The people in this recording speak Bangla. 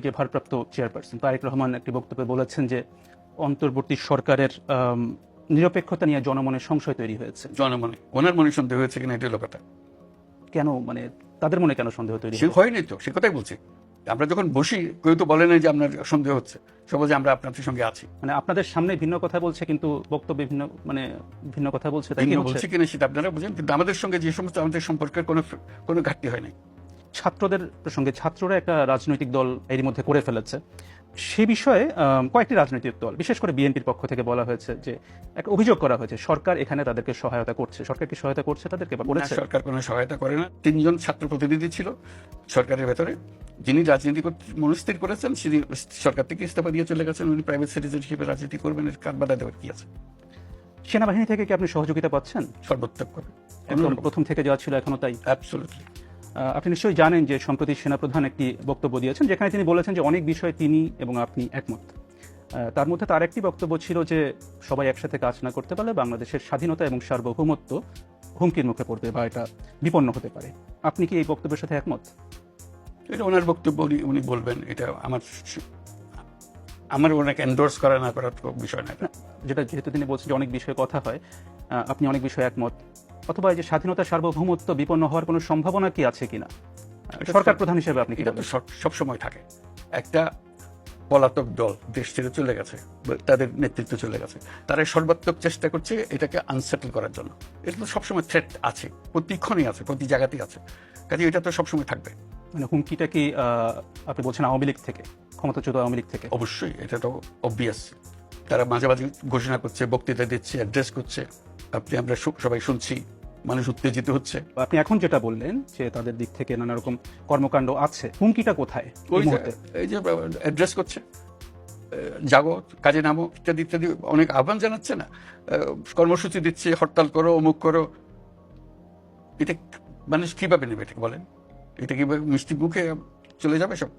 যে ভারপ্রাপ্ত চেয়ারপারসন তারেক রহমান একটি বক্তব্যে বলেছেন যে অন্তর্বর্তী সরকারের নিরপেক্ষতা নিয়ে জনমনের সংশয় তৈরি হয়েছে। জনমনে ওনার মনে সন্দেহ হয়েছে কিনা এটা হলো কথা। কেন, মানে তাদের মনে কেন সন্দেহ তৈরি সে হয়নি তো, সে কথাই বলছি। আমরা যখন বসি কেউ তো বলে নাই যে আপনার সন্দেহ হচ্ছে, সবাই যে আমরা আপনাদের সঙ্গে আছি। মানে আপনাদের সামনে ভিন্ন কথা বলছে কিন্তু বক্তব্যে ভিন্ন, মানে ভিন্ন কথা বলছে, তাই কি ভিন্ন হচ্ছে? বলছে কিনা সেটা আপনারা বুঝেন, কিন্তু আমাদের সঙ্গে যে সমস্ত আমাদের সম্পর্কের কোনো ঘাটতি হয় নাই। ছাত্রদের প্রসঙ্গে, ছাত্ররা একটা রাজনৈতিক দল এরই মধ্যে করে ফেলেছে। সে বিষয়ে কয়েকটি রাজনৈতিক দল, বিশেষ করে বিএনপির পক্ষ থেকে বলা হয়েছে যে একটা অভিযোগ করা হয়েছে সরকার এখানে তাদেরকে সহায়তা করছে। সরকার কি সহায়তা করছে তাদেরকে বা না, করেছে? সরকার কোনো সহায়তা করে না। 3 জন ছাত্র প্রতিনিধি ছিল সরকারের ভেতরে, যিনি রাজনীতি মনস্থির করেছেন তিনি সরকার থেকে ইস্তফা দিয়ে চলে গেছেন। উনি প্রাইভেট সিটিজেন হিসেবে রাজনীতি করবেন, এর কাঠ বাধা দেওয়ার কি আছে? সেনাবাহিনী থেকে কি আপনি সহযোগিতা পাচ্ছেন? সর্বোত্তম করে একদম প্রথম থেকে যাওয়া ছিল, এখনো তাই? অ্যাবসলিউটলি। আপনি নিশ্চয়ই জানেন যে সম্প্রতি সেনাপ্রধান একটি বক্তব্য দিয়েছেন যেখানে তিনি বলেছেন যে অনেক বিষয়ে তিনি এবং আপনি একমত। তার মধ্যে তার একটি বক্তব্য ছিল যে সবাই একসাথে কাজ না করতে পারলে বাংলাদেশের স্বাধীনতা এবং সার্বভৌমত্ব হুমকির মুখে পড়বে বা এটা বিপন্ন হতে পারে। আপনি কি এই বক্তব্যের সাথে একমত? এটা ওনার বক্তব্য, উনি বলবেন। এটা আমার ওনাকে এন্ডোর্স করা না করার বিষয় না এটা। যেটা যেহেতু তিনি বলছেন যে অনেক বিষয়ে কথা হয়, আপনি অনেক বিষয়ে একমত, অথবা এই যে স্বাধীনতা সার্বভৌমত্ব বিপন্ন হওয়ার কোনো সম্ভাবনা কি আছে কিনা সরকার প্রধান হিসেবে আপনি কি এটা তো বলেন? সবসময় থাকে। একটা পলাতক দল দেশ ছেড়ে চলে গেছে, তাদের নেতৃত্ব চলে গেছে, তারা সর্বাত্মক চেষ্টা করছে এটাকে আনসেটেল করার জন্য। এটা তো সবসময় থ্রেট আছে, প্রতিক্ষণই আছে, প্রতি জায়গাতেই আছে। কাজে এটা তো সবসময় থাকবে। মানে হুমকিটা কি আপনি বলছেন আওয়ামী লীগ থেকে, ক্ষমতাচ্যুত আওয়ামী লীগ থেকে? অবশ্যই, এটা তো অবভিয়াস। তারা মাঝে মাঝে ঘোষণা করছে, বক্তৃতা দিচ্ছে, অ্যাড্রেস করছে, আমরা সবাই শুনছি, মানুষ উত্তেজিত হচ্ছে। আপনি এখন যেটা বললেন যে তাদের দিক থেকে নানা রকম কর্মকাণ্ড আছে, হুমকিটা কোথায় এই মুহূর্তে? এই যে অ্যাড্রেস করছে, জাগো, কাজে নামো, ইত্যাদি ইত্যাদি অনেক আহ্বান জানাচ্ছে না, কর্মসূচি দিচ্ছে, হরতাল করো, অমুক করো। এটা মানুষ কিভাবে নেবে, এটা বলেন? এটা কিভাবে মিষ্টি মুখে চলে যাবে সব?